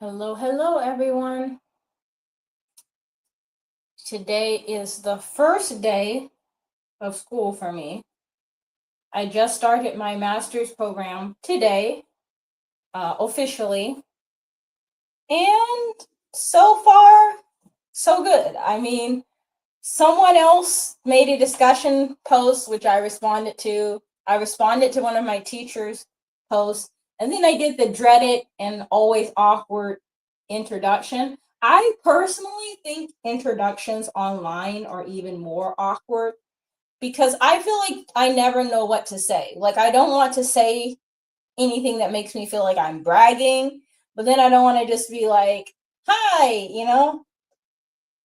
Hello, hello, everyone. Today is the first day of school for me. I just started my master's program today, officially. And so far, so good. I mean, someone else made a discussion post, which I responded to. I responded to one of my teacher's posts. And then I did the dreaded and always awkward introduction. I personally think introductions online are even more awkward because I feel like I never know what to say. Like, I don't want to say anything that makes me feel like I'm bragging, but then I don't want to just be like, hi,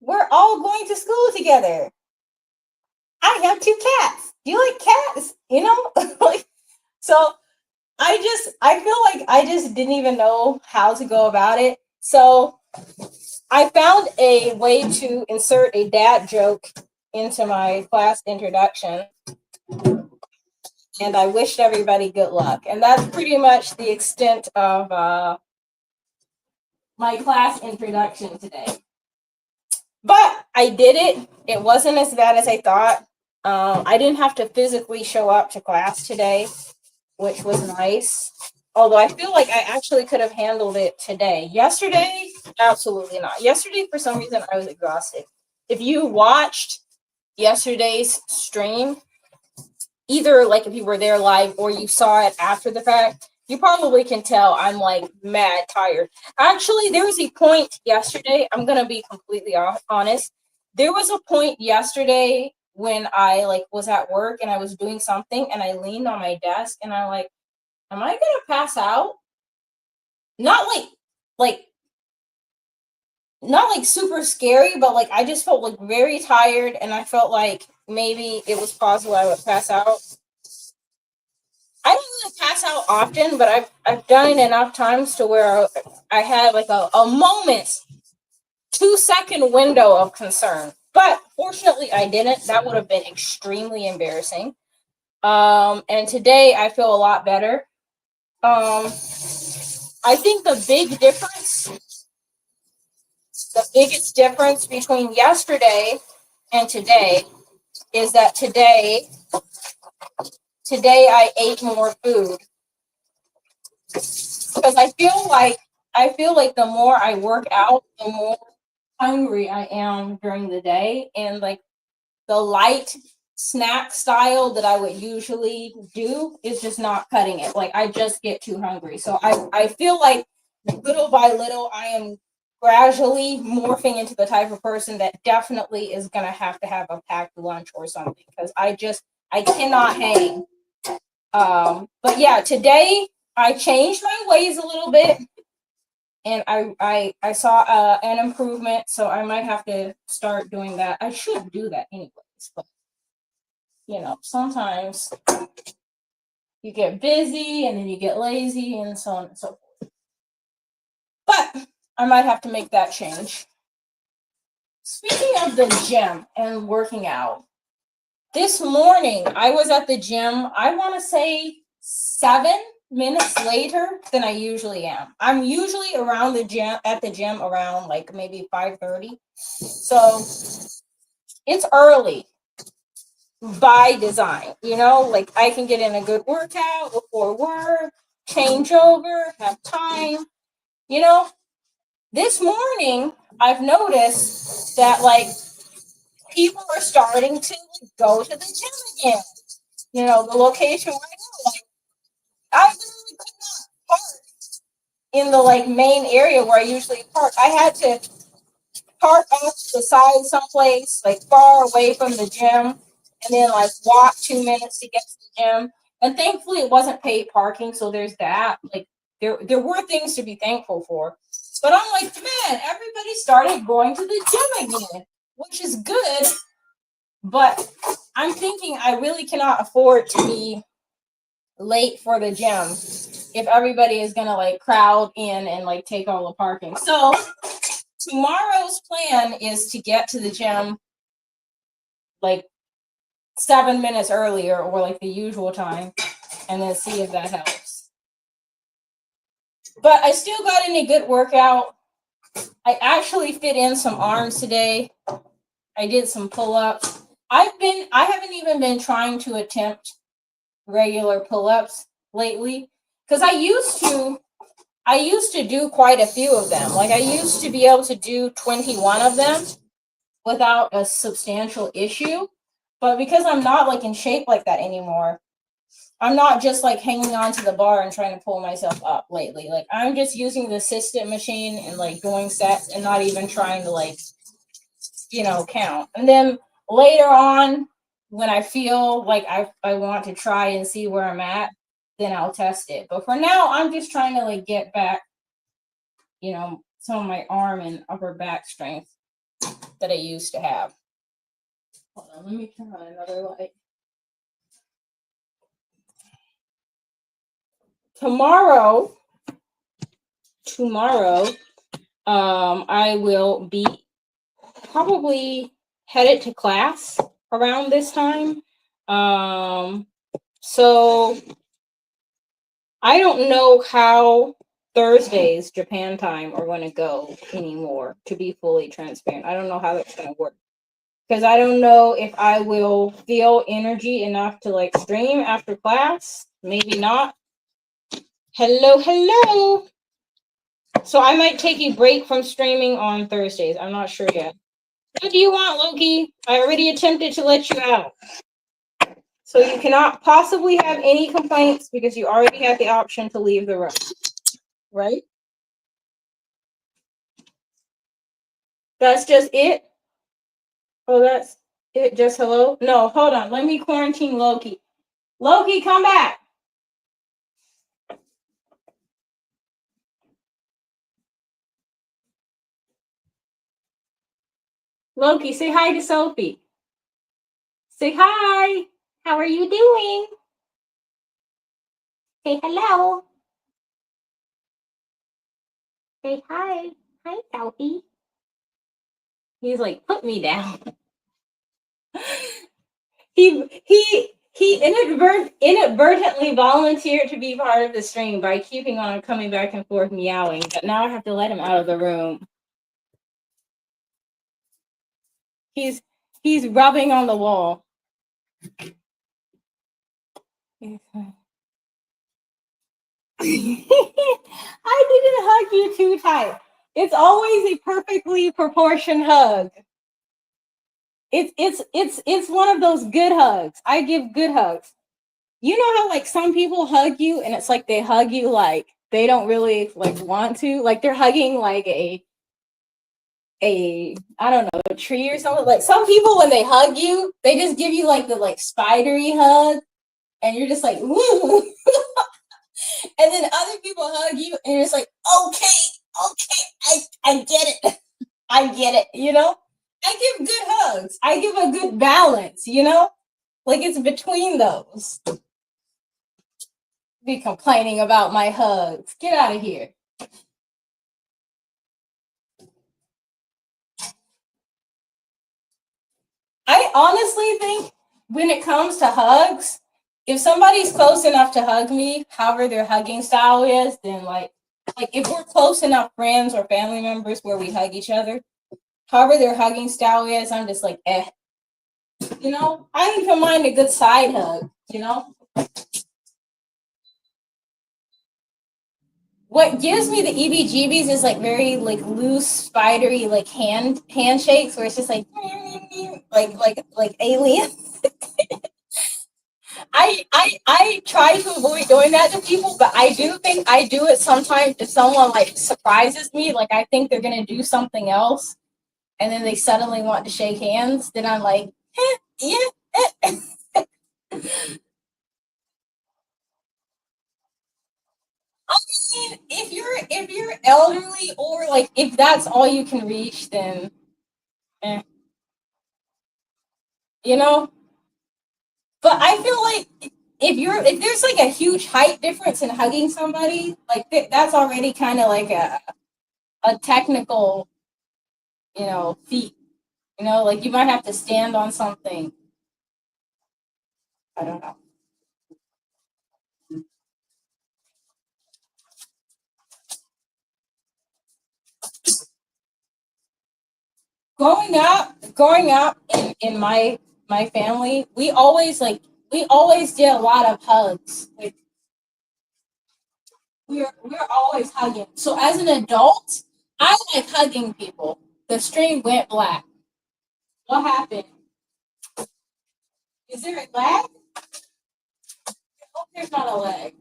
we're all going to school together. I have two cats. Do you like cats? Like, so I feel like I just didn't even know how to go about it. So I found a way to insert a dad joke into my class introduction, and I wished everybody good luck. And that's pretty much the extent of my class introduction today. But I did it. It wasn't as bad as I thought. I didn't have to physically show up to class today, which was nice. Although I feel like I actually could have handled it today. Yesterday, absolutely not. Yesterday, for some reason, I was exhausted. If you watched yesterday's stream, either like if you were there live or you saw it after the fact, you probably can tell I'm like mad tired. Actually, there was a point yesterday, I'm going to be completely honest. There was a point yesterday when I like was at work and I was doing something and I leaned on my desk and I'm like, am I gonna pass out? Not like not like super scary, but like I just felt like very tired and I felt like maybe it was possible I would pass out. I don't really pass out often, but I've done it enough times to where I had like a moment, 2 second window of concern. But fortunately I didn't. That would have been extremely embarrassing. And today I feel a lot better. I think the biggest difference between yesterday and today is that today I ate more food because I feel like the more I work out, the more hungry I am during the day, and like the light snack style that I would usually do is just not cutting it. Like I just get too hungry. So I feel like little by little I am gradually morphing into the type of person that definitely is gonna have to have a packed lunch or something because I cannot hang. But yeah, today I changed my ways a little bit and I saw an improvement, so I might have to start doing that. I should do that anyways, but sometimes you get busy and then you get lazy and so on and so forth. But I might have to make that change. Speaking of the gym and working out, this morning I was at the gym, I want to say 7 minutes later than I usually am. I'm usually around the gym at the gym around like maybe 5:30. So it's early by design, like I can get in a good workout before work, change over, have time, you know. This morning I've noticed that like people are starting to go to the gym again. The location where I literally could not park in the like main area where I usually park. I had to park off to the side someplace like far away from the gym and then like walk 2 minutes to get to the gym. And thankfully it wasn't paid parking, so there's that. Like there were things to be thankful for. But I'm like, man, everybody started going to the gym again, which is good. But I'm thinking I really cannot afford to be late for the gym if everybody is gonna like crowd in and like take all the parking. So tomorrow's plan is to get to the gym like 7 minutes earlier or like the usual time and then see if that helps. But I still got in a good workout. I actually fit in some arms today. I did some pull-ups. I haven't even been trying to attempt regular pull-ups lately because I used to do quite a few of them. Like I used to be able to do 21 of them without a substantial issue. But because I'm not like in shape like that anymore, I'm not just like hanging on to the bar and trying to pull myself up lately. Like I'm just using the assistant machine and like doing sets and not even trying to like, count. And then later on, when I feel like I want to try and see where I'm at, then I'll test it. But for now, I'm just trying to like get back, some of my arm and upper back strength that I used to have. Hold on, let me turn on another light. Tomorrow, I will be probably headed to class around this time. So I don't know how Thursdays, Japan time, are going to go anymore, to be fully transparent. I don't know how that's going to work. Because I don't know if I will feel energy enough to like stream after class. Maybe not. Hello, hello. So I might take a break from streaming on Thursdays. I'm not sure yet. What do you want, Loki? I already attempted to let you out. So you cannot possibly have any complaints because you already had the option to leave the room. Right? That's just it? Oh, that's it? Just hello? No, hold on. Let me quarantine Loki. Loki, come back. Loki, say hi to Sophie. Say hi. How are you doing? Say hello. Say hi. Hi, Sophie. He's like, put me down. He inadvertently volunteered to be part of the stream by keeping on coming back and forth meowing, but now I have to let him out of the room. He's rubbing on the wall. I didn't hug you too tight. It's always a perfectly proportioned hug. It's one of those good hugs. I give good hugs. You know how like some people hug you and it's like they hug you like they don't really like want to, like they're hugging like a I don't know, a tree or something. Like some people when they hug you, they just give you like the like spidery hug and you're just like woo. And then other people hug you and it's like okay, I get it. I get it, I give good hugs. I give a good balance, like it's between those. Be complaining about my hugs. Get out of here. I honestly think when it comes to hugs, if somebody's close enough to hug me, however their hugging style is, then like if we're close enough friends or family members where we hug each other, however their hugging style is, I'm just like, eh. I don't even mind a good side hug, What gives me the EBGBs is like very like loose, spidery, like handshakes where it's just like alien. I try to avoid doing that to people, but I do think I do it sometimes if someone like surprises me, like I think they're gonna do something else, and then they suddenly want to shake hands. Then I'm like, yeah. I mean, if you're elderly or like if that's all you can reach, then, eh, you know. But I feel like if there's like a huge height difference in hugging somebody, like that's already kind of like a technical, feat. Like you might have to stand on something. I don't know. growing up in my family, we always did a lot of hugs. Like we're always hugging. So as an adult, I like hugging people. The stream went black. What happened? Is there a lag? I hope there's not a lag.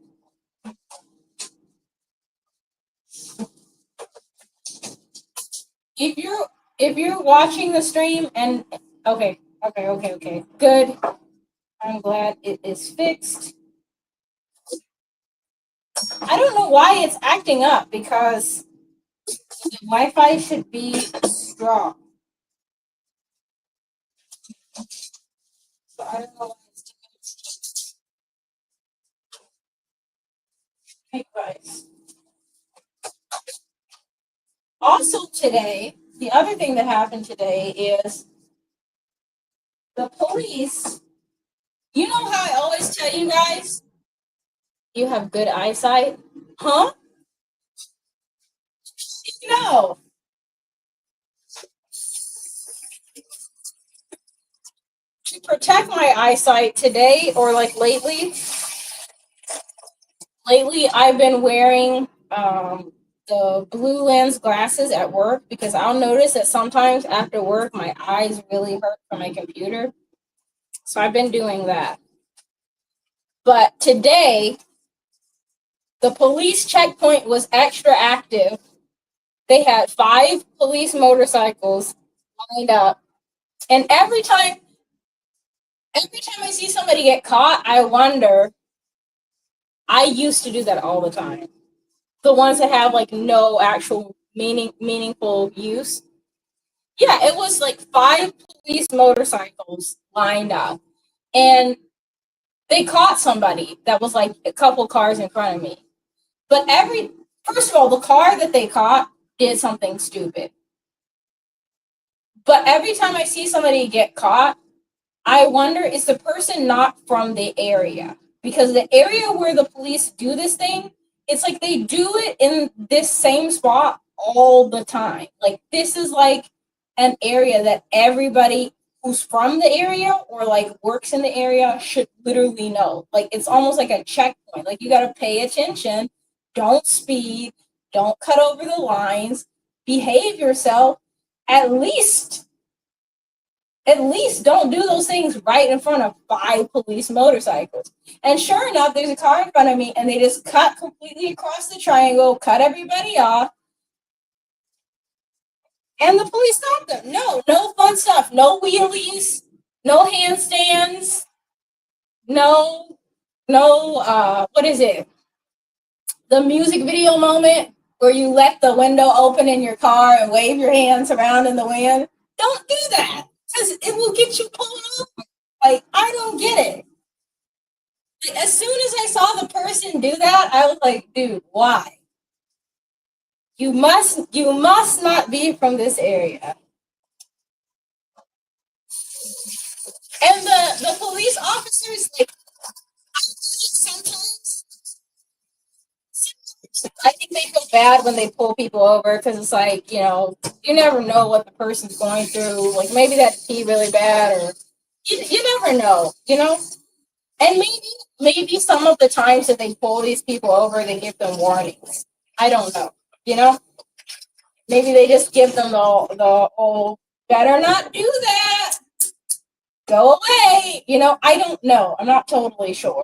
If you're watching the stream and okay, good. I'm glad it is fixed. I don't know why it's acting up because the Wi-Fi should be strong. So I don't know why it's doing it. Hey guys. Also today, the other thing that happened today is the police. You know how I always tell you guys, you have good eyesight, huh? No. To protect my eyesight today or like lately, I've been wearing the blue lens glasses at work because I'll notice that sometimes after work my eyes really hurt from my computer. So I've been doing that. But today, the police checkpoint was extra active. They had 5 police motorcycles lined up. And every time I see somebody get caught, I wonder. I used to do that all the time. The ones that have like no actual meaningful use. Yeah, it was like 5 police motorcycles lined up. And they caught somebody that was like a couple cars in front of me. But first of all, the car that they caught did something stupid. But every time I see somebody get caught, I wonder, is the person not from the area? Because the area where the police do this thing, it's like they do it in this same spot all the time. Like this is like an area that everybody who's from the area or like works in the area should literally know. Like it's almost like a checkpoint. Like you got to pay attention, don't speed, don't cut over the lines, behave yourself. At least don't do those things right in front of 5 police motorcycles. And sure enough, there's a car in front of me and they just cut completely across the triangle, cut everybody off. And the police stopped them. No fun stuff. No wheelies, no handstands, no, what is it? The music video moment where you let the window open in your car and wave your hands around in the wind. Don't do that because it will get you pulled over. Like, I don't get it. Like, as soon as I saw the person do that, I was like, dude, why? You must not be from this area. And the police officers, like, sometimes I think they feel bad when they pull people over because it's like, you never know what the person's going through. Like maybe that pee really bad or you never know, And maybe some of the times that they pull these people over, they give them warnings. I don't know, Maybe they just give them the old, better not do that. Go away. I don't know. I'm not totally sure.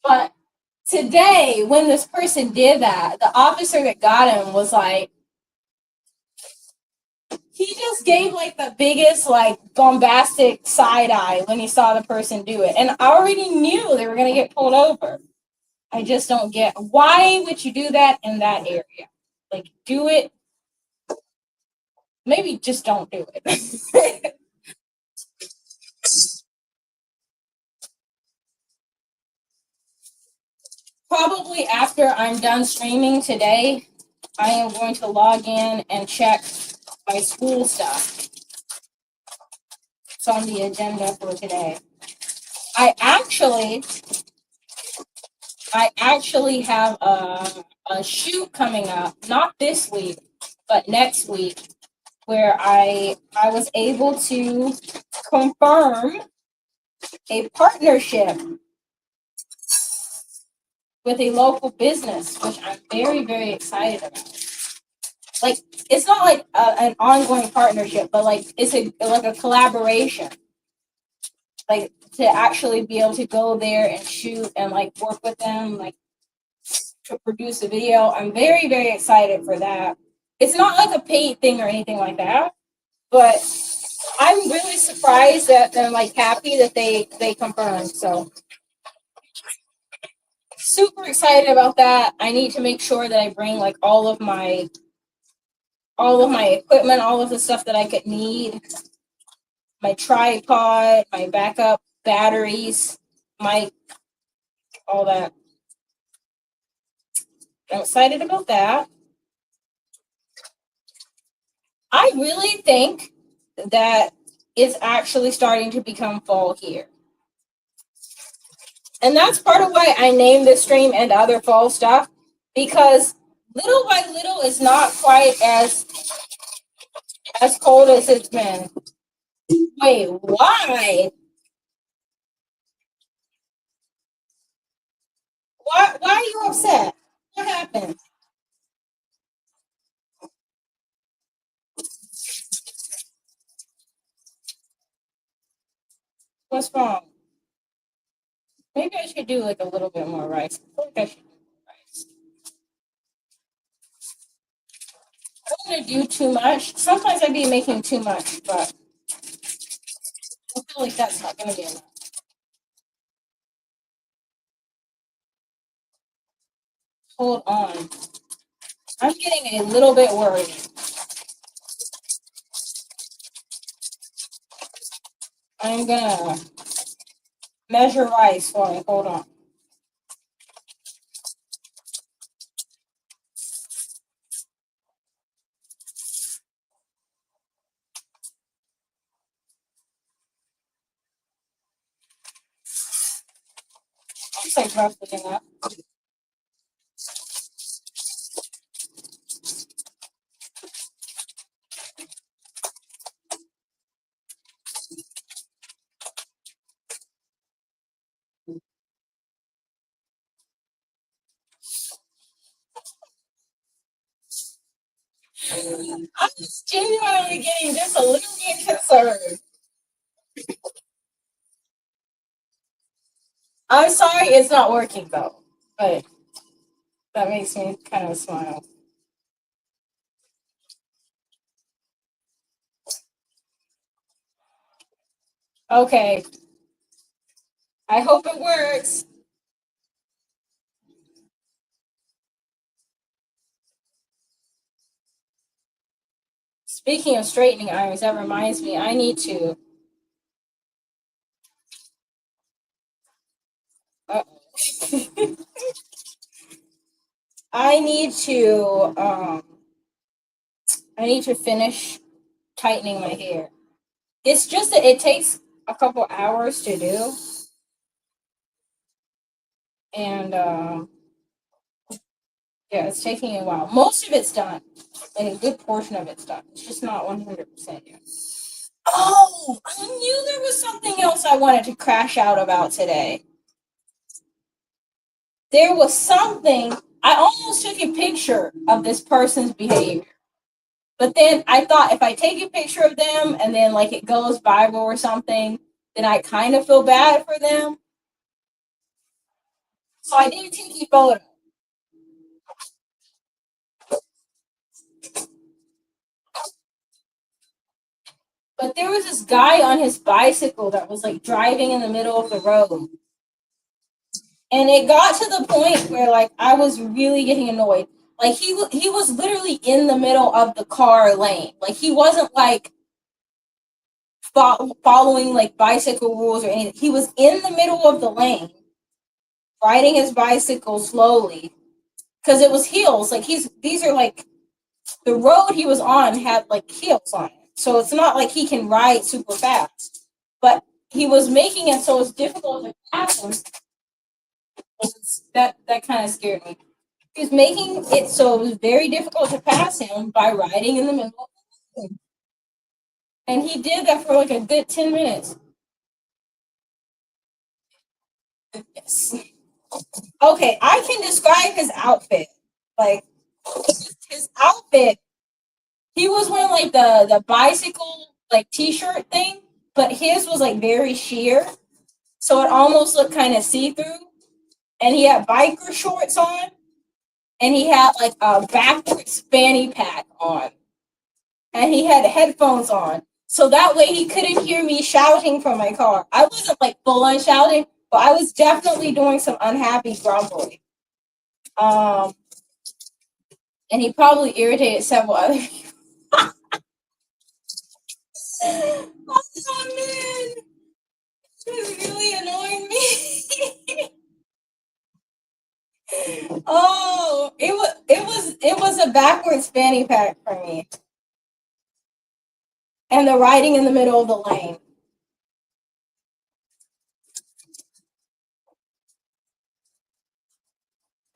But today, when this person did that, the officer that got him was like, he just gave like the biggest like bombastic side eye when he saw the person do it. And I already knew they were going to get pulled over. I just don't get, why would you do that in that area? Like, do it. Maybe just don't do it. Probably after I'm done streaming today, I am going to log in and check my school stuff. It's on the agenda for today. I actually have a shoot coming up, not this week, but next week, where I was able to confirm a partnership with a local business, which I'm very, very excited about. Like, it's not like an ongoing partnership, but like it's like a collaboration. Like, to actually be able to go there and shoot and like work with them, like to produce a video. I'm very, very excited for that. It's not like a paid thing or anything like that, but I'm really surprised that they're like happy that they confirmed. So super excited about that. I need to make sure that I bring like all of my equipment, all of the stuff that I could need, my tripod, my backup batteries, mic, all that. I'm excited about that. I really think that it's actually starting to become fall here. And that's part of why I named this stream and other fall stuff, because little by little it's not quite as cold as it's been. Wait, why? Why are you upset? What happened? What's wrong? Maybe I should do like a little bit more rice. I feel like I should do more rice. I don't want to do too much. Sometimes I be making too much, but I feel like that's not gonna be enough. Hold on. I'm getting a little bit worried. I'm gonna measure rice for me. Hold on. Looks like roughly enough. I'm just genuinely getting just a little bit concerned. I'm sorry it's not working though, but that makes me kind of smile. Okay. I hope it works. Speaking of straightening irons, that reminds me, I need to. I need to. I need to finish tightening my hair. It's just that it takes a couple hours to do, and yeah, it's taking a while. Most of it's done. Like a good portion of it's done. It's just not 100% yet. Oh, I knew there was something else I wanted to crash out about today. There was something, I almost took a picture of this person's behavior. But then I thought if I take a picture of them and then like it goes viral or something, then I kind of feel bad for them. So I didn't take a photo. But there was this guy on his bicycle that was like driving in the middle of the road. And it got to the point where like I was really getting annoyed. Like he was literally in the middle of the car lane. Like he wasn't like following like bicycle rules or anything. He was in the middle of the lane, riding his bicycle slowly, because it was hills. Like these are like the road he was on had like hills on it, so it's not like he can ride super fast. But he was making it so it's difficult to pass him. That kind of scared me. He was making it so it was very difficult to pass him by riding in the middle of the lane. And he did that for like a good 10 minutes. Yes. Okay, I can describe his outfit. Like his outfit, he was wearing like the bicycle like t-shirt thing, but his was like very sheer, so it almost looked kind of see-through. And he had biker shorts on, and he had like a backwards fanny pack on, and he had headphones on. So that way he couldn't hear me shouting from my car. I wasn't like full on shouting, but I was definitely doing some unhappy grumbling. Um, and he probably irritated several other people. Oh man, this is really annoying me. Oh, it was a backwards fanny pack for me, and the riding in the middle of the lane.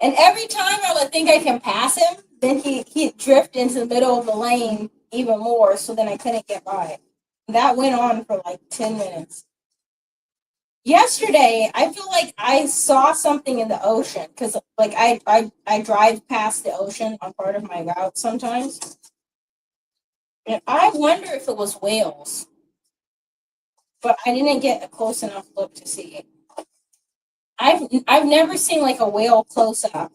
And every time I would think I can pass him, then he'd drift into the middle of the lane even more, so then I couldn't get by. That went on for like 10 minutes. Yesterday, I feel like I saw something in the ocean because like I drive past the ocean on part of my route sometimes. And I wonder if it was whales, but I didn't get a close enough look to see it. I've never seen like a whale close up.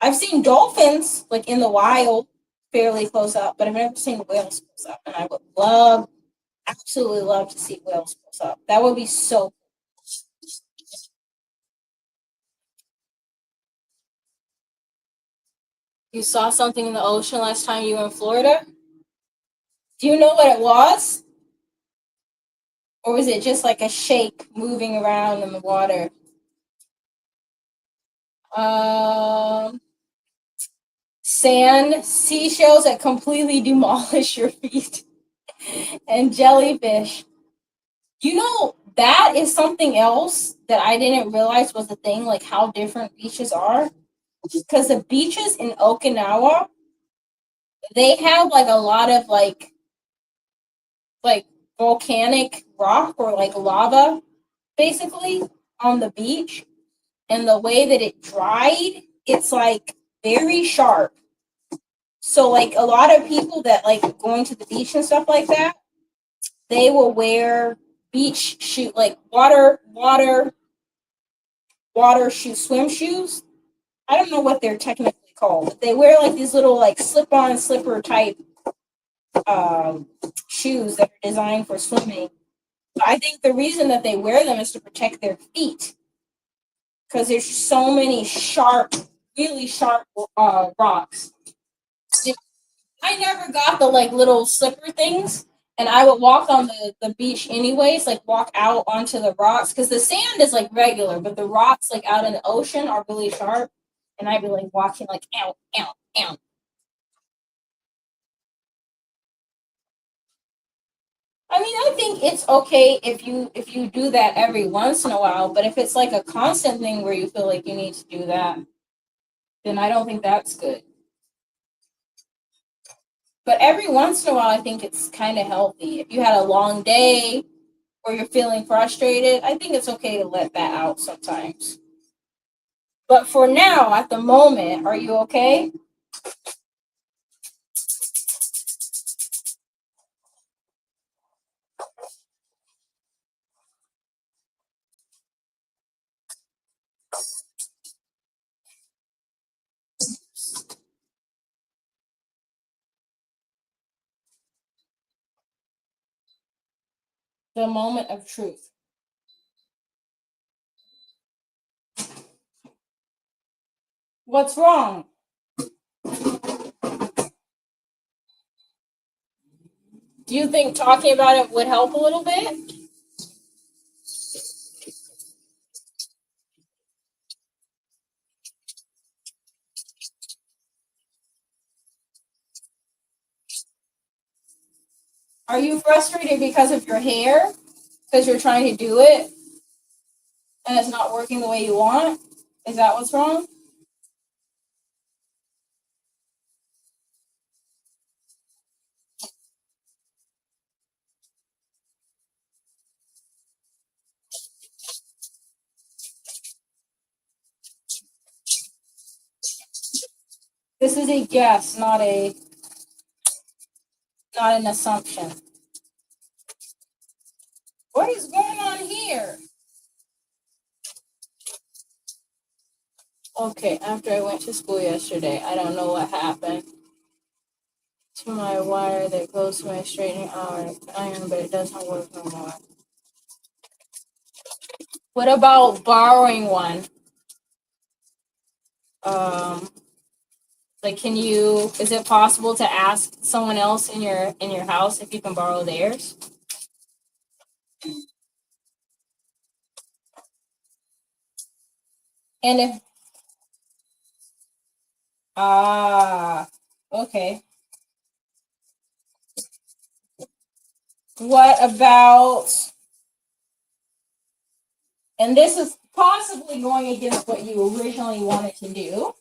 I've seen dolphins like in the wild fairly close up, but I've never seen whales close up. And I would absolutely love to see whales close up. That would be so. You saw something in the ocean last time you were in Florida? Do you know what it was? Or was it just like a shake moving around in the water? Um, Sand, seashells that completely demolish your feet, and jellyfish. You know, that is something else that I didn't realize was a thing, like how different beaches are. Because the beaches in Okinawa, they have like a lot of like volcanic rock or like lava basically on the beach. And the way that it dried, it's like very sharp. So like a lot of people that like going to the beach and stuff like that, they will wear beach shoe like water shoe swim shoes. I don't know what they're technically called, but they wear like these little like slip-on slipper type um, shoes that are designed for swimming. I think the reason that they wear them is to protect their feet because there's so many sharp, really sharp rocks. I never got the like little slipper things, and I would walk on the beach anyways, like walk out onto the rocks because the sand is like regular, but the rocks like out in the ocean are really sharp, and I'd be like walking like out, out, out. I mean, I think it's okay if you do that every once in a while, but if it's like a constant thing where you feel like you need to do that, then I don't think that's good. But every once in a while, I think it's kind of healthy. If you had a long day or you're feeling frustrated, I think it's okay to let that out sometimes. But for now, at the moment, are you okay? The moment of truth. What's wrong? Do you think talking about it would help a little bit? Are you frustrated because of your hair? Because you're trying to do it and it's not working the way you want? Is that what's wrong? This is a guess, not an assumption. What is going on here? Okay, after I went to school yesterday, I don't know what happened to my wire that goes to my straightening iron, but it doesn't work no more. What about borrowing one? Like, is it possible to ask someone else in your house if you can borrow theirs? And if, okay. What about, and this is possibly going against what you originally wanted to do,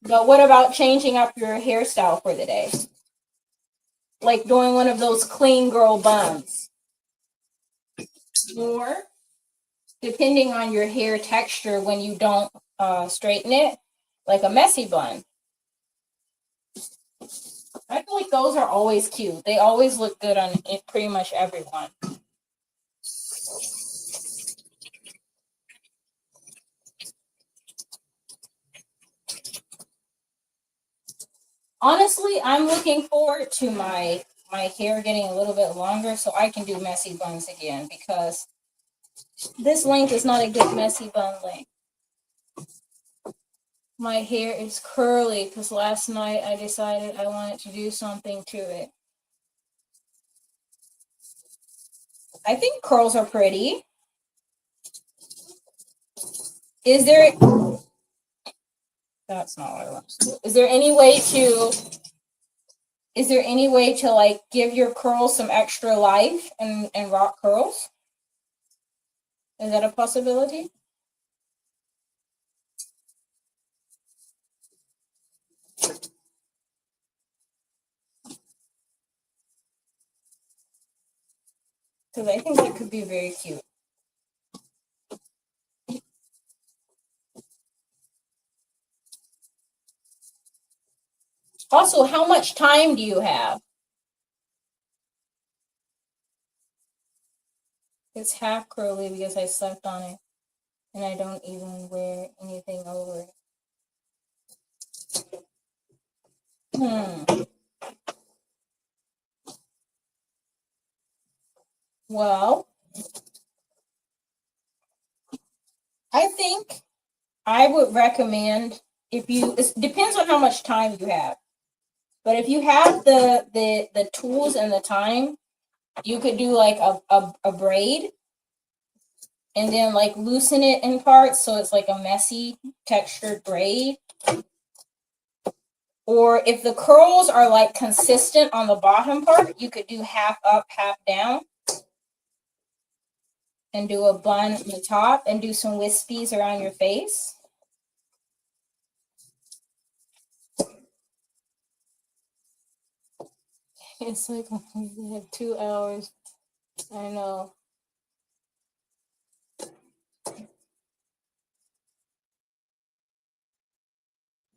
but what about changing up your hairstyle for the day? Like doing one of those clean girl buns. Or, depending on your hair texture when you don't straighten it, like a messy bun. I feel like those are always cute. They always look good on pretty much everyone. Honestly, I'm looking forward to my hair getting a little bit longer so I can do messy buns again, because this length is not a good messy bun length. My hair is curly because last night I decided I wanted to do something to it. I think curls are pretty. Is there, that's not what I want to do. Is there any way to like give your curls some extra life and rock curls? Is that a possibility? Because I think it could be very cute. Also, how much time do you have? It's half curly because I slept on it and I don't even wear anything over it. Well, I think I would recommend, it depends on how much time you have. But if you have the tools and the time, you could do like a braid and then like loosen it in parts so it's like a messy textured braid. Or if the curls are like consistent on the bottom part, you could do half up, half down. And do a bun on the top and do some wispies around your face. It's like we have 2 hours. I know.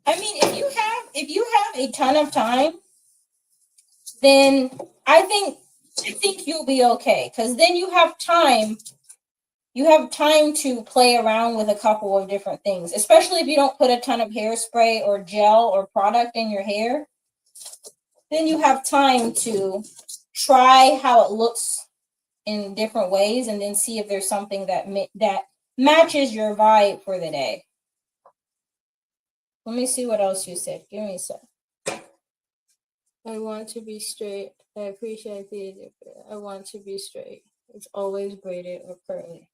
I mean, if you have a ton of time, then I think you'll be okay, because then you have time to play around with a couple of different things, especially if you don't put a ton of hairspray or gel or product in your hair. Then you have time to try how it looks in different ways and then see if there's something that matches your vibe for the day. Let me see what else you said. Give me a sec. I want to be straight. I appreciate the I want to be straight. It's always braided or curly.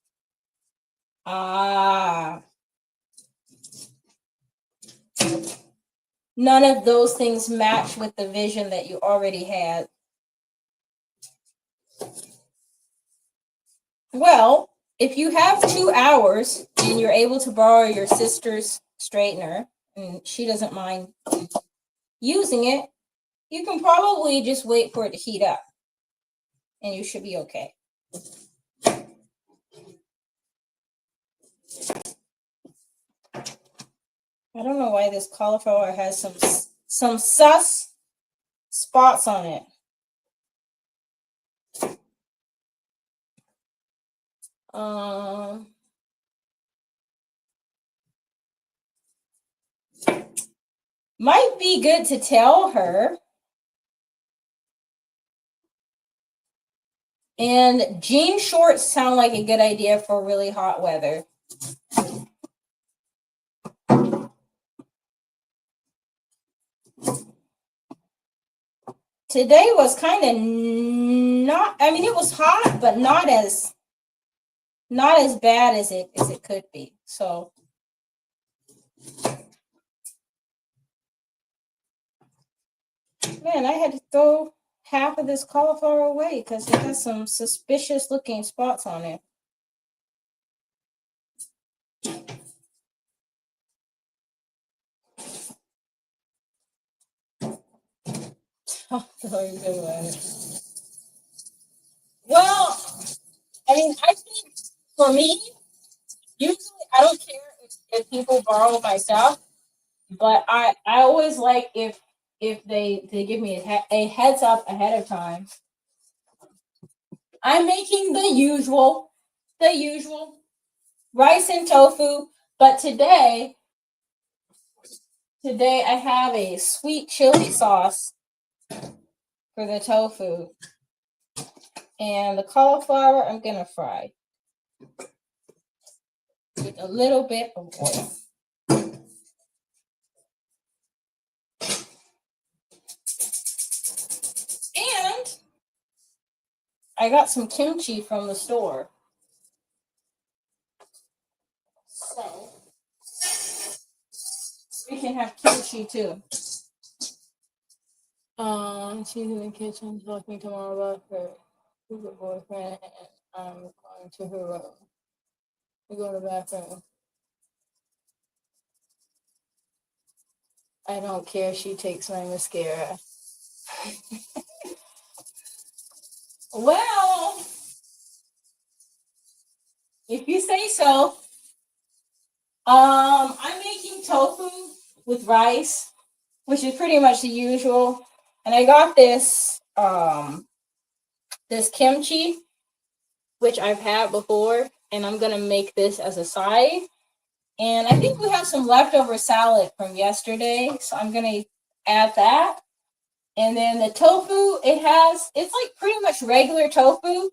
None of those things match with the vision that you already had. Well, if you have 2 hours and you're able to borrow your sister's straightener and she doesn't mind using it, you can probably just wait for it to heat up and you should be okay. I don't know why this cauliflower has some some sus spots on it. Might be good to tell her. And jean shorts sound like a good idea for really hot weather. Today was kind of not, I mean, it was hot, but not as bad as it could be. So man, I had to throw half of this cauliflower away because it has some suspicious looking spots on it. Well, I mean, I think for me, usually I don't care if people borrow my stuff, but I always like if they give me a heads up ahead of time. I'm making the usual rice and tofu, but today I have a sweet chili sauce for the tofu, and the cauliflower I'm gonna fry with a little bit of oil. And I got some kimchi from the store. So we can have kimchi too. She's in the kitchen talking tomorrow about her boyfriend, and I'm going to her room. We go to the bathroom. I don't care. She takes my mascara. Well, if you say so. I'm making tofu with rice, which is pretty much the usual. And I got this this kimchi, which I've had before, and I'm gonna make this as a side. And I think we have some leftover salad from yesterday, so I'm gonna add that. And then the tofu, it's like pretty much regular tofu,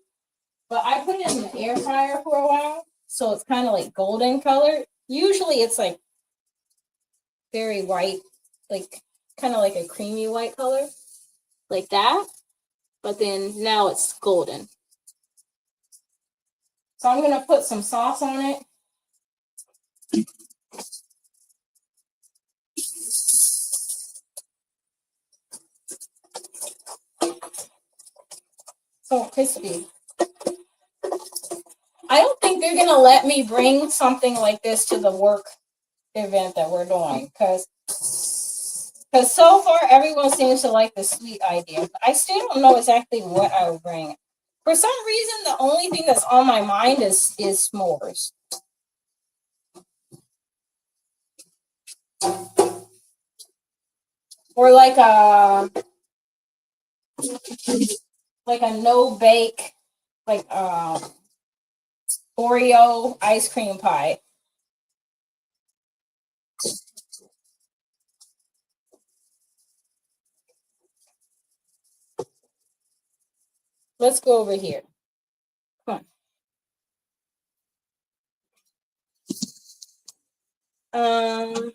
but I put it in the air fryer for a while, so it's kind of like golden color. Usually it's like very white, like kind of like a creamy white color, like that. But then now it's golden. So I'm gonna put some sauce on it. So crispy. I don't think they're gonna let me bring something like this to the work event that we're doing, because so far everyone seems to like the sweet idea. I still don't know exactly what I would bring. For some reason, the only thing that's on my mind is s'mores. Or like a no bake, like Oreo ice cream pie. Let's go over here. Come on.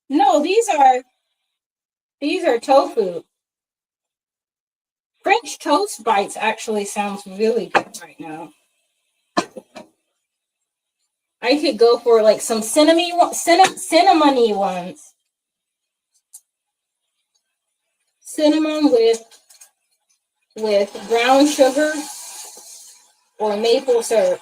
No, these are tofu. French toast bites actually sounds really good right now. I could go for like some cinnamony ones. Cinnamon with brown sugar or maple syrup.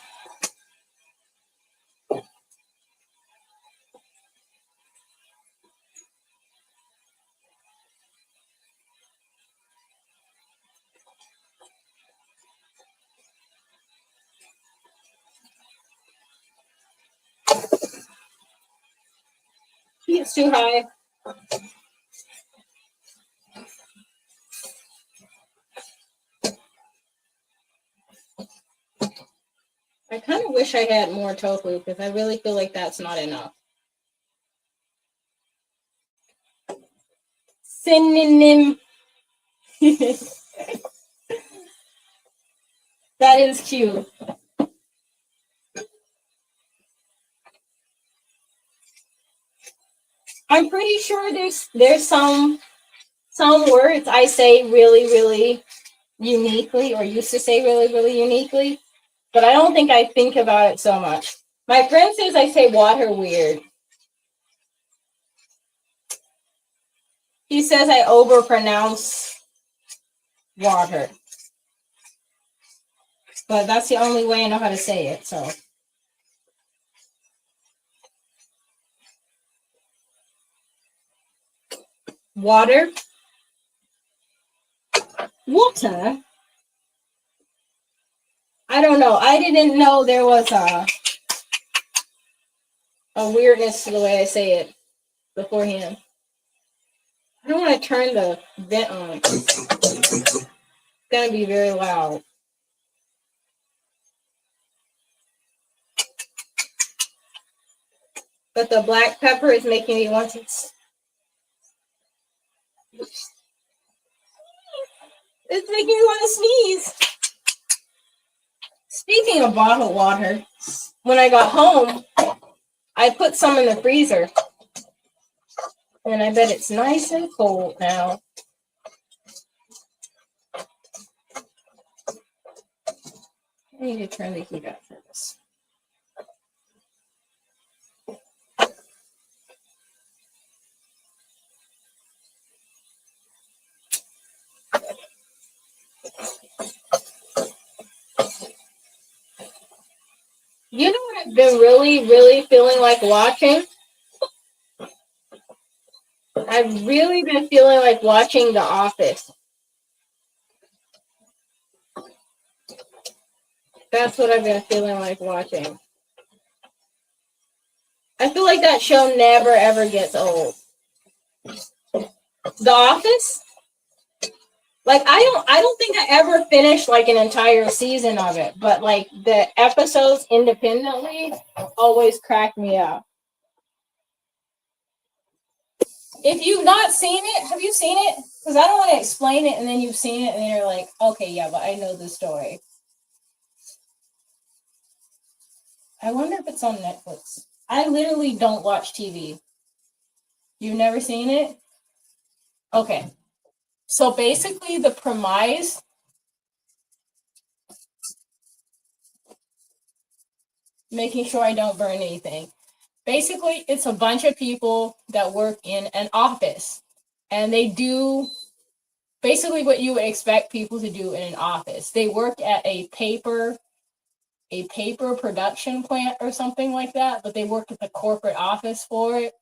It's too high. I kind of wish I had more tofu because I really feel like that's not enough. Synonym. That is cute. I'm pretty sure there's some words I say really, really uniquely, or used to say really, really uniquely, but I don't think I think about it so much. My friend says I say water weird. He says I overpronounce water. But that's the only way I know how to say it, so. Water. Water. I don't know. I didn't know there was a weirdness to the way I say it beforehand. I don't want to turn the vent on. It's gonna be very loud. But the black pepper is making me want to. It's making me want to sneeze. Speaking of bottled water, when I got home, I put some in the freezer. And I bet it's nice and cold now. I need to turn the heat up for this. You know what I've been really, really feeling like watching? I've really been feeling like watching The Office. That's what I've been feeling like watching. I feel like that show never ever gets old. The Office? Like I don't think I ever finished like an entire season of it, but like the episodes independently always crack me up. If you've not seen it, have you seen it? Because I don't want to explain it and then you've seen it and you're like, okay, yeah, but I know the story. I wonder if it's on Netflix. I literally don't watch TV. You've never seen it? Okay. So basically the premise, making sure I don't burn anything. Basically, it's a bunch of people that work in an office. And they do basically what you would expect people to do in an office. They work at a paper production plant or something like that, but they work at the corporate office for it.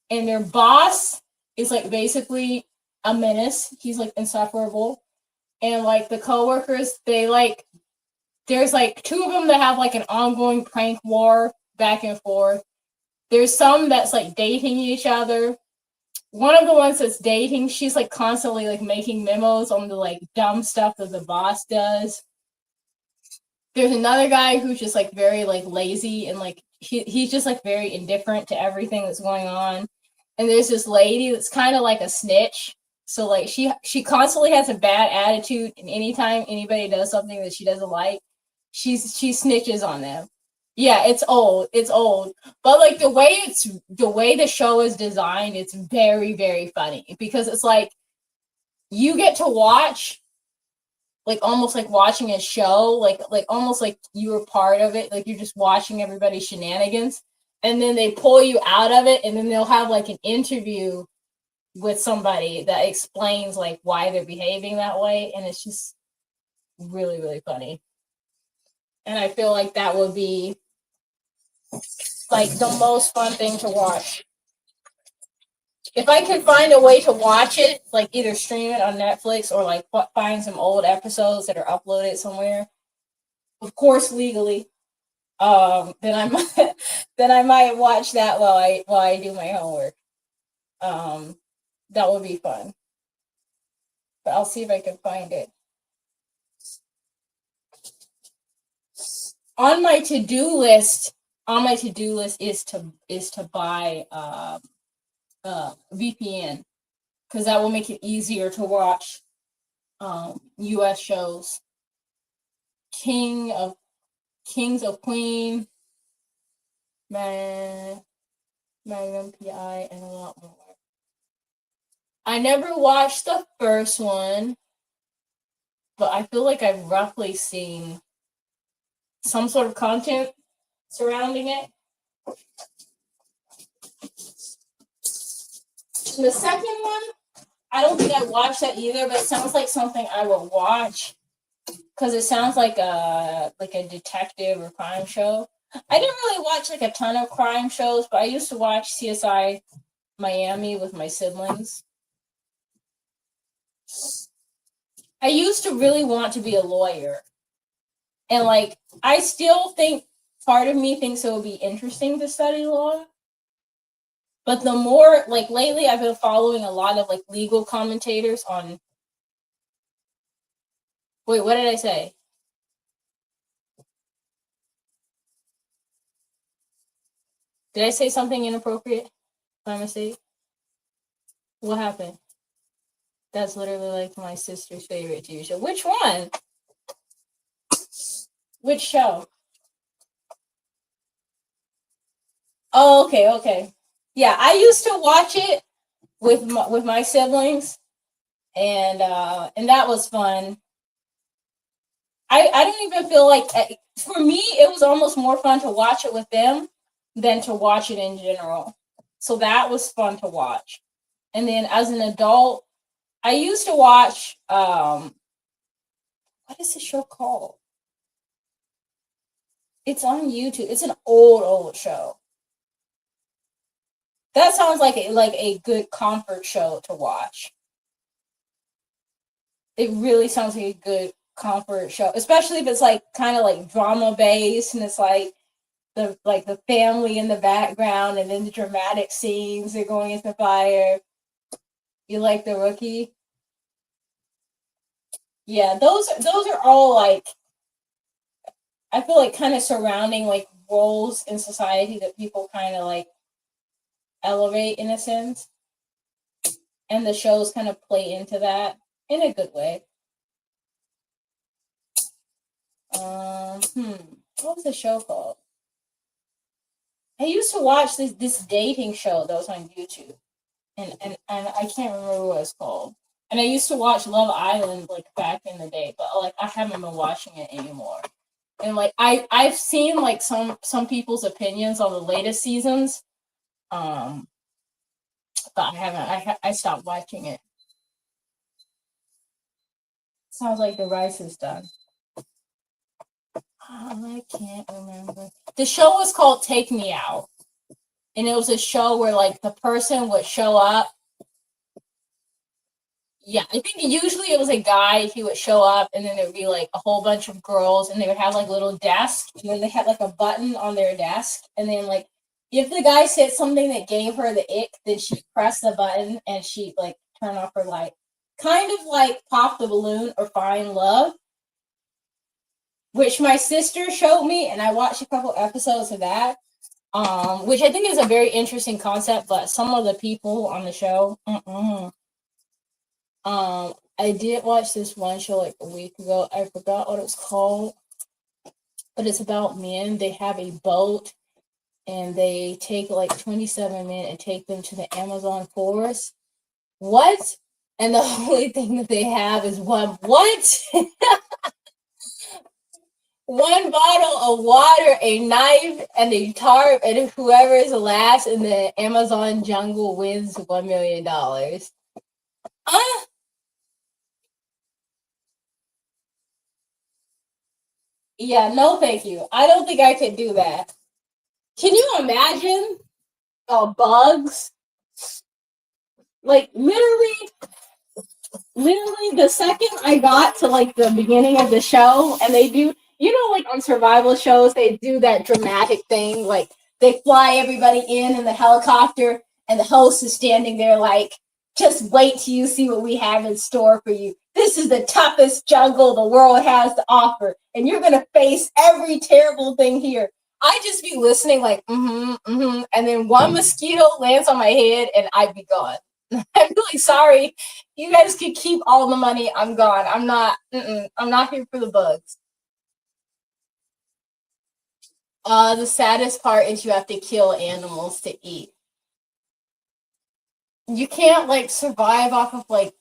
And their boss is like basically a menace. He's like insufferable. And like the coworkers, they like there's like two of them that have like an ongoing prank war back and forth. There's some that's like dating each other. One of the ones that's dating, she's like constantly like making memos on the like dumb stuff that the boss does. There's another guy who's just like very like lazy and like he's just like very indifferent to everything that's going on. And there's this lady that's kind of like a snitch. So like she constantly has a bad attitude, and anytime anybody does something that she doesn't like, she snitches on them. Yeah, it's old. It's old. But like the way the show is designed, it's very, very funny because it's like you get to watch like almost like watching a show, like almost like you were part of it, like you're just watching everybody's shenanigans, and then they pull you out of it, and then they'll have like an interview with somebody that explains like why they're behaving that way, and it's just really, really funny. And I feel like that would be like the most fun thing to watch. If I could find a way to watch it, like either stream it on Netflix or like find some old episodes that are uploaded somewhere, of course legally, then I might then I might watch that while I do my homework. That would be fun. But I'll see if I can find it. On my to-do list is to buy VPN, because that will make it easier to watch US shows. Kings of Queen, Magnum PI, and a lot more. I never watched the first one, but I feel like I've roughly seen some sort of content surrounding it. The second one, I don't think I watched that either, but it sounds like something I would watch, because it sounds like a detective or crime show. I didn't really watch like a ton of crime shows, but I used to watch CSI Miami with my siblings. I used to really want to be a lawyer. And like, I still think part of me thinks it would be interesting to study law. But the more, like, lately I've been following a lot of like legal commentators on. Wait, what did I say? Did I say something inappropriate by mistake? What happened? That's literally like my sister's favorite TV show. Which one? Which show? Oh, okay. Yeah, I used to watch it with my siblings, and that was fun. I don't even feel like, for me it was almost more fun to watch it with them than to watch it in general. So that was fun to watch. And then as an adult, I used to watch what is the show called? It's on YouTube. It's an old show. That sounds like a good comfort show to watch. It really sounds like a good comfort show, especially if it's like kind of like drama based, and it's like the family in the background, and then the dramatic scenes, they're going into fire. You like The Rookie? Yeah, those are all like, I feel like kind of surrounding like roles in society that people kind of like elevate in a sense, and the shows kind of play into that in a good way. What was the show called? I used to watch this dating show that was on YouTube, and I can't remember what it's called. And I used to watch Love Island like back in the day, but like I haven't been watching it anymore. And like I've seen like some people's opinions on the latest seasons, but I haven't. I stopped watching it. Sounds like the rice is done. I can't remember. The show was called Take Me Out, and it was a show where like the person would show up. Yeah, I think usually it was a guy. He would show up, and then there would be like a whole bunch of girls, and they would have like little desks, and then they had like a button on their desk, and then like if the guy said something that gave her the ick, then she'd press the button and she'd like turn off her light, kind of like Pop the Balloon or Find Love, which my sister showed me, and I watched a couple episodes of that, which I think is a very interesting concept. But some of the people on the show, I did watch this one show like a week ago. I forgot what it's called, but it's about men. They have a boat, and they take like 27 men and take them to the Amazon forest. What? And the only thing that they have is one bottle of water, a knife, and a tarp, and whoever is last in the Amazon jungle wins $1 million. Yeah, no thank you. I don't think I could do that. Can you imagine bugs? Like literally the second I got to like the beginning of the show, and they do, like on survival shows, they do that dramatic thing, like they fly everybody in the helicopter, And the host is standing there like, just wait till you see what we have in store for you. This is the toughest jungle the world has to offer, and you're gonna face every terrible thing here. I just be listening, like, and then one mosquito lands on my head, and I'd be gone. I'm really sorry. You guys can keep all the money. I'm gone. I'm not here for the bugs. The saddest part is you have to kill animals to eat. You can't like survive off of like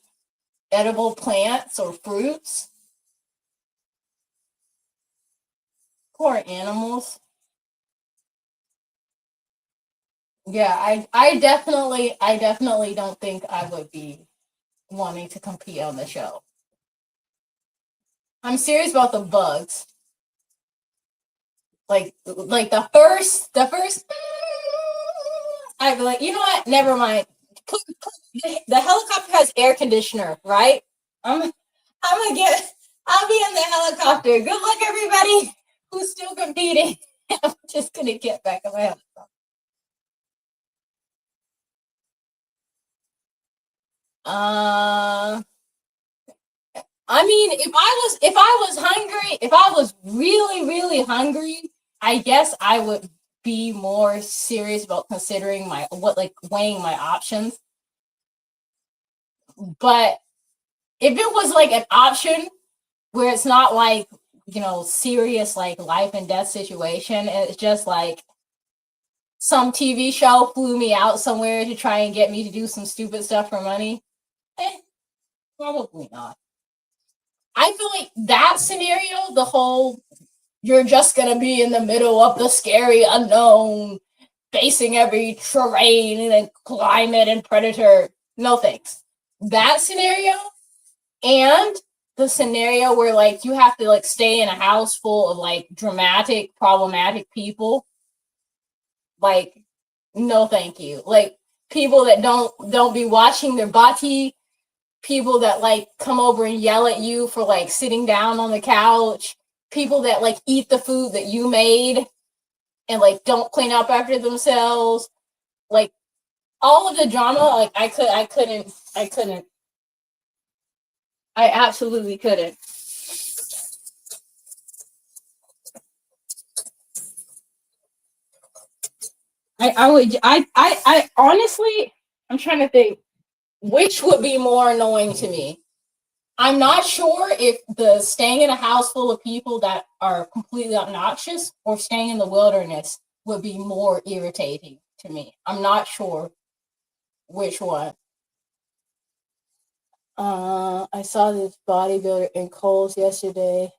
edible plants or fruits. Poor animals. Yeah, I definitely don't think I would be wanting to compete on the show. I'm serious about the bugs. Like the first I'd be like, you know what? Never mind. The helicopter has air conditioner, right? I'll be in the helicopter. Good luck, everybody who's still competing. I'm just gonna get back in my helicopter. I mean, if I was hungry, if I was really, really hungry, I guess I would be more serious about considering weighing my options. But if it was like an option where it's not like, serious like life and death situation, and it's just like some TV show flew me out somewhere to try and get me to do some stupid stuff for money, probably not. I feel like that scenario, the whole you're just gonna be in the middle of the scary unknown, facing every terrain and climate and predator. No thanks. That scenario and the scenario where like you have to like stay in a house full of like dramatic, problematic people. Like, no thank you. Like people that don't be watching their body, people that like come over and yell at you for like sitting down on the couch, people that like eat the food that you made and like don't clean up after themselves, like all of the drama. Like I couldn't. I absolutely couldn't. I honestly, I'm trying to think which would be more annoying to me. I'm not sure if the staying in a house full of people that are completely obnoxious or staying in the wilderness would be more irritating to me. I'm not sure which one. I saw this bodybuilder in Kohl's yesterday.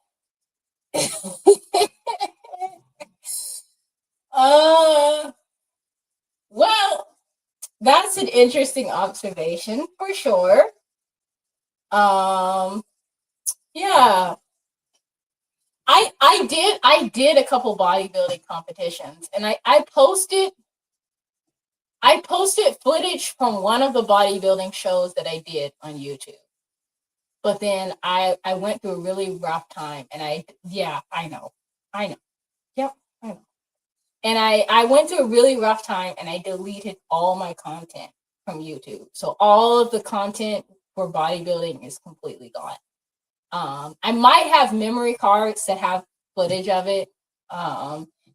Well, that's an interesting observation for sure. Yeah. I did a couple bodybuilding competitions, and I posted footage from one of the bodybuilding shows that I did on YouTube. But then I went through a really rough time, and I know. Yep, I know. And I went through a really rough time, and I deleted all my content from YouTube. So all of the content for bodybuilding is completely gone. I might have memory cards that have footage of it.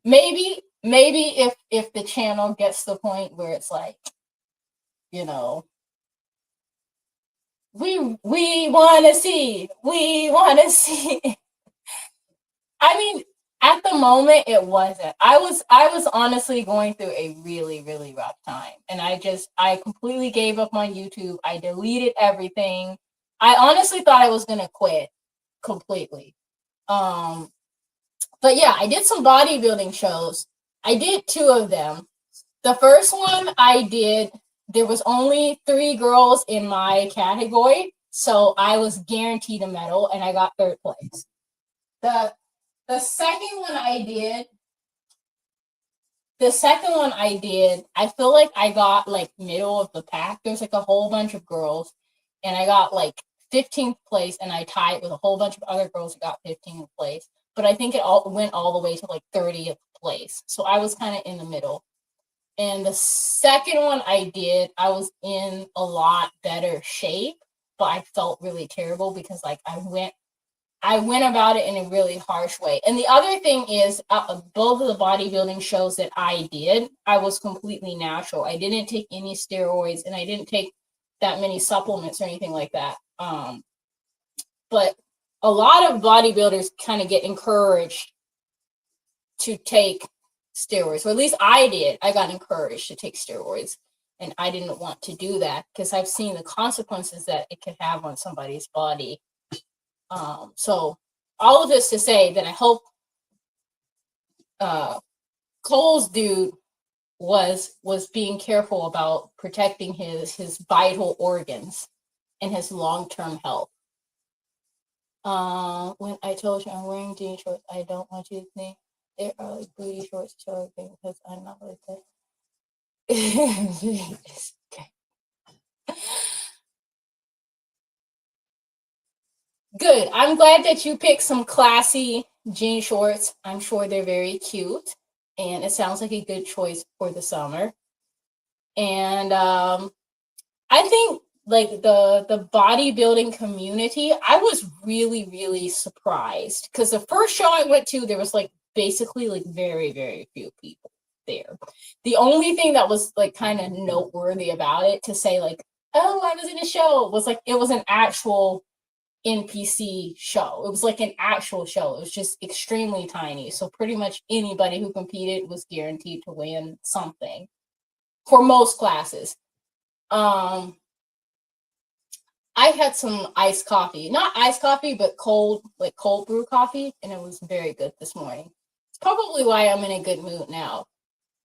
Maybe if the channel gets to the point where it's like, we want to see. I mean, at the moment it wasn't. I was honestly going through a really, really rough time, and I completely gave up on YouTube. I deleted everything. I honestly thought I was gonna quit completely. But yeah, I did some bodybuilding shows. I did 2 of them. The first one I did, there was only 3 girls in my category, so I was guaranteed a medal, and I got 3rd place. The second one I did, I feel like I got like middle of the pack. There's like a whole bunch of girls, and I got like 15th place, and I tied with a whole bunch of other girls who got 15th place. But I think it all went all the way to like 30th place. So I was kind of in the middle. And the second one I did, I was in a lot better shape, but I felt really terrible because like I went about it in a really harsh way. And the other thing is, both of the bodybuilding shows that I did, I was completely natural. I didn't take any steroids, and I didn't take that many supplements or anything like that. But a lot of bodybuilders kind of get encouraged to take steroids, or at least I did. I got encouraged to take steroids, and I didn't want to do that because I've seen the consequences that it could have on somebody's body. So all of this to say that I hope Cole's dude was being careful about protecting his vital organs and his long-term health. When I told you I'm wearing jean shorts, I don't want you to think they are like booty shorts or everything because I'm not like that. Okay. Good. I'm glad that you picked some classy jean shorts. I'm sure they're very cute, and it sounds like a good choice for the summer. And I think like the bodybuilding community, I was really surprised because the first show I went to, there was like basically like very few people there. The only thing that was like kind of noteworthy about it to say like, oh, I was in a show was like it was an actual NPC show. It was like an actual show. It was just extremely tiny. So pretty much anybody who competed was guaranteed to win something for most classes. I had some iced coffee, not iced coffee, but cold brew coffee, and it was very good this morning. It's probably why I'm in a good mood now.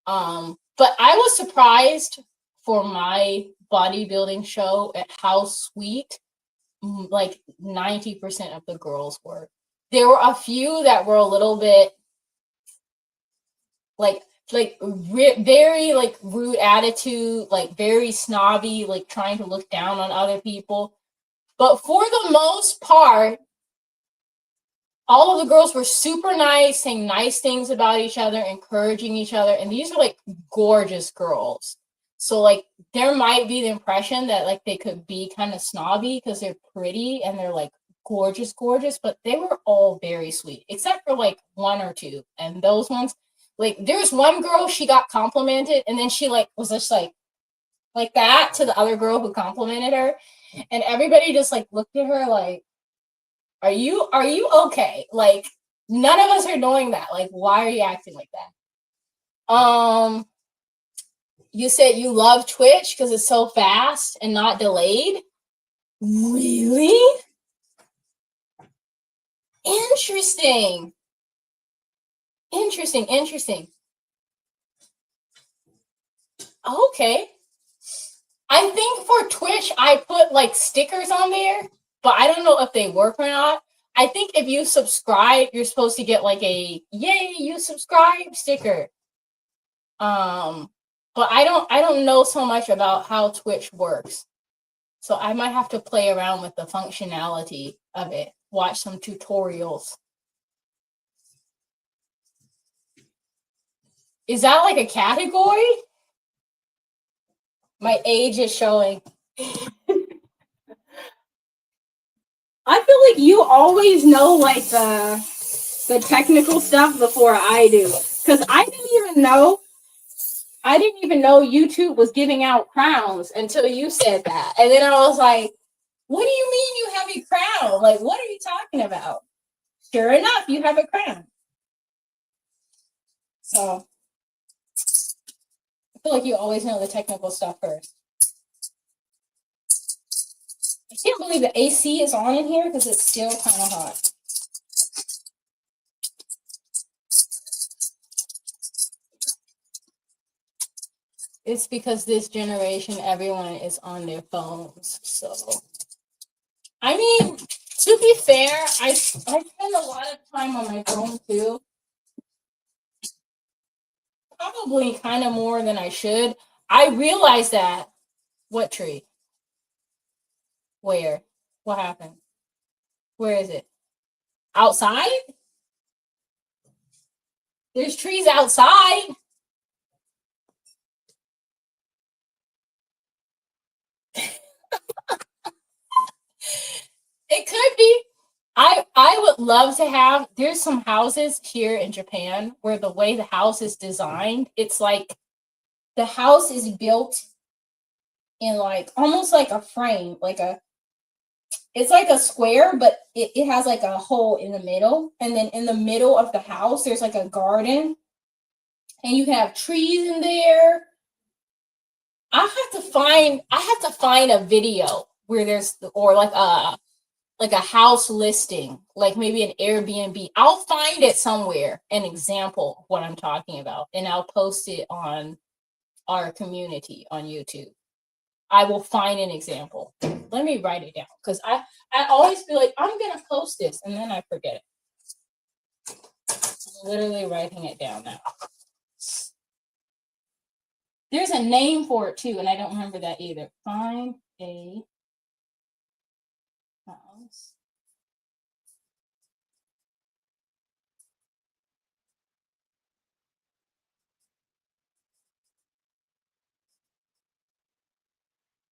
But I was surprised for my bodybuilding show at how sweet like 90% of the girls were. There were a few that were a little bit like very like rude attitude, like very snobby, like trying to look down on other people. But for the most part, all of the girls were super nice, saying nice things about each other, encouraging each other. And these are like gorgeous girls. So like there might be the impression that like they could be kind of snobby because they're pretty and they're like gorgeous, but they were all very sweet, except for like one or two. And those ones, like there's one girl, she got complimented, and then she like was just like that to the other girl who complimented her. And everybody just like looked at her like, are you okay? Like none of us are doing that. Like, why are you acting like that? You said you love Twitch because it's so fast and not delayed. Really? Interesting. Okay. I think for Twitch, I put like stickers on there, but I don't know if they work or not. I think if you subscribe, you're supposed to get like a yay, you subscribe sticker. But I don't know so much about how Twitch works. So I might have to play around with the functionality of it. Watch some tutorials. Is that like a category? My age is showing. I feel like you always know like the technical stuff before I do. Because I didn't even know YouTube was giving out crowns until you said that. And then I was like, what do you mean you have a crown? Like, what are you talking about? Sure enough, you have a crown. So I feel like you always know the technical stuff first. I can't believe the AC is on in here because it's still kind of hot. It's because this generation, everyone is on their phones. So, I mean, to be fair, I spend a lot of time on my phone too. Probably kind of more than I should. I realize that. What tree? Where? What happened? Where is it? Outside? There's trees outside. love to have, there's some houses here in Japan where the way the house is designed, it's like the house is built in like almost like a frame, it's like a square, but it has like a hole in the middle. And then in the middle of the house, there's like a garden. And you can have trees in there. I have to find a video where there's, or like a house listing, like maybe an Airbnb. I'll find it somewhere, an example of what I'm talking about, and I'll post it on our community on YouTube. I will find an example. Let me write it down, because I always feel like I'm gonna post this and then I forget it. I'm literally writing it down now. There's a name for it too, and I don't remember that either. Find a house.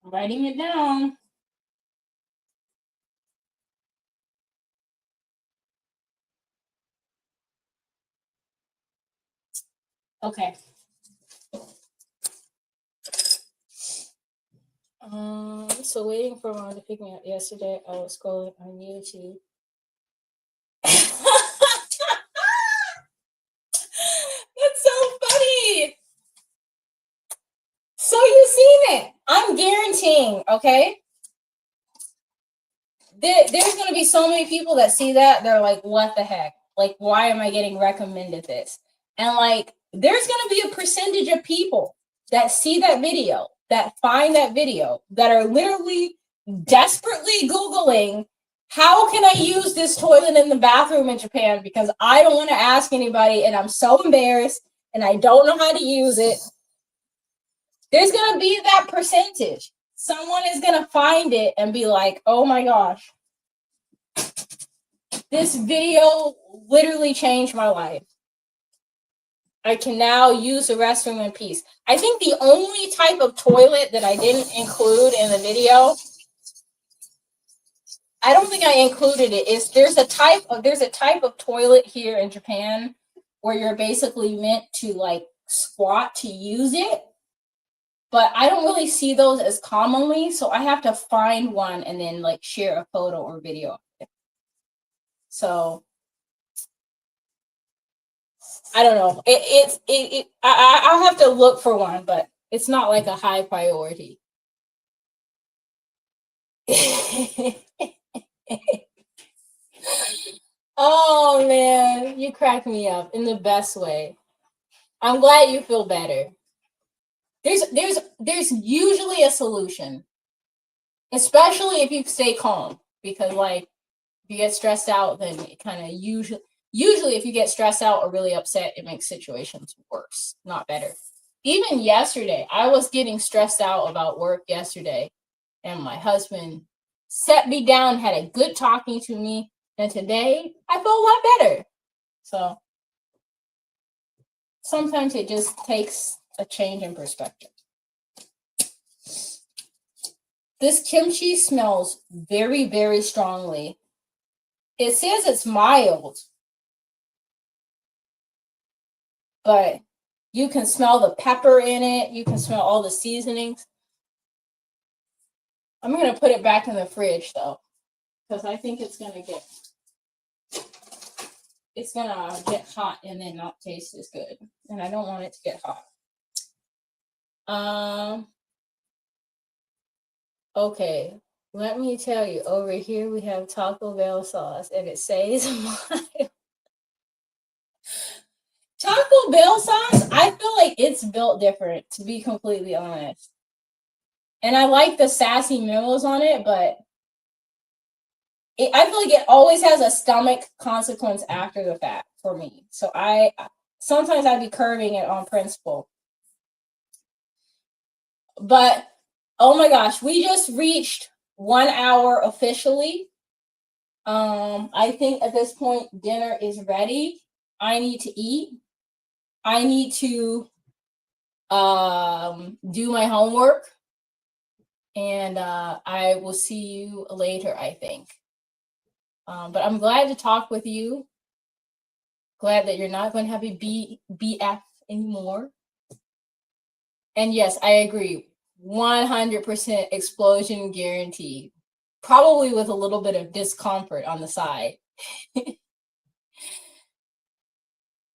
I'm writing it down. Okay. So waiting for mom to pick me up yesterday. I was scrolling on YouTube. That's so funny. So you've seen it. I'm guaranteeing, okay? There's gonna be so many people that see that, they're like, what the heck? Like, why am I getting recommended this? And like, there's gonna be a percentage of people that see that video, that find that video, that are literally desperately Googling, how can I use this toilet in the bathroom in Japan? Because I don't want to ask anybody and I'm so embarrassed and I don't know how to use it. There's gonna be that percentage. Someone is gonna find it and be like, oh my gosh, this video literally changed my life. I can now use the restroom in peace. I think the only type of toilet that I didn't include in the video, I don't think I included it, is there's a type of toilet here in Japan where you're basically meant to like squat to use it. But I don't really see those as commonly, so I have to find one and then like share a photo or video of it. So I don't know. I'll have to look for one, but it's not like a high priority. Oh man, you crack me up in the best way. I'm glad you feel better. There's usually a solution, especially if you stay calm, because like if you get stressed out, then it kind of usually if you get stressed out or really upset, it makes situations worse, not better. Even yesterday, I was getting stressed out about work yesterday, and my husband set me down, had a good talking to me, and today I feel a lot better. So sometimes it just takes a change in perspective. This kimchi smells very, very strongly. It says it's mild, but you can smell the pepper in it. You can smell all the seasonings. I'm going to put it back in the fridge though, because I think it's going to get hot and then not taste as good. And I don't want it to get hot. Okay, let me tell you, over here we have Taco Bell sauce and it says Taco Bell sauce, I feel like it's built different, to be completely honest. And I like the sassy memos on it, but I feel like it always has a stomach consequence after the fact for me. So sometimes I'd be curving it on principle. But oh my gosh, we just reached 1 hour officially. I think at this point dinner is ready. I need to eat. I need to do my homework. And I will see you later, I think. But I'm glad to talk with you. Glad that you're not going to have a BF anymore. And yes, I agree. 100% explosion guarantee. Probably with a little bit of discomfort on the side.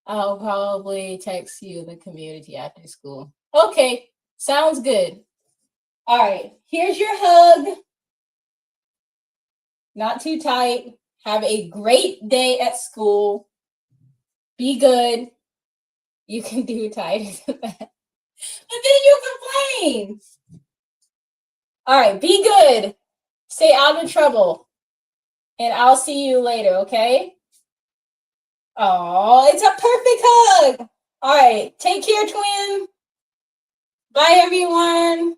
I'll probably text you the community after school. Okay, sounds good. All right, here's your hug. Not too tight. Have a great day at school. Be good. You can do tighter than that. But then you complain. All right, be good. Stay out of trouble. And I'll see you later, okay? Oh, it's a perfect hug. All right, take care, twin. Bye, everyone.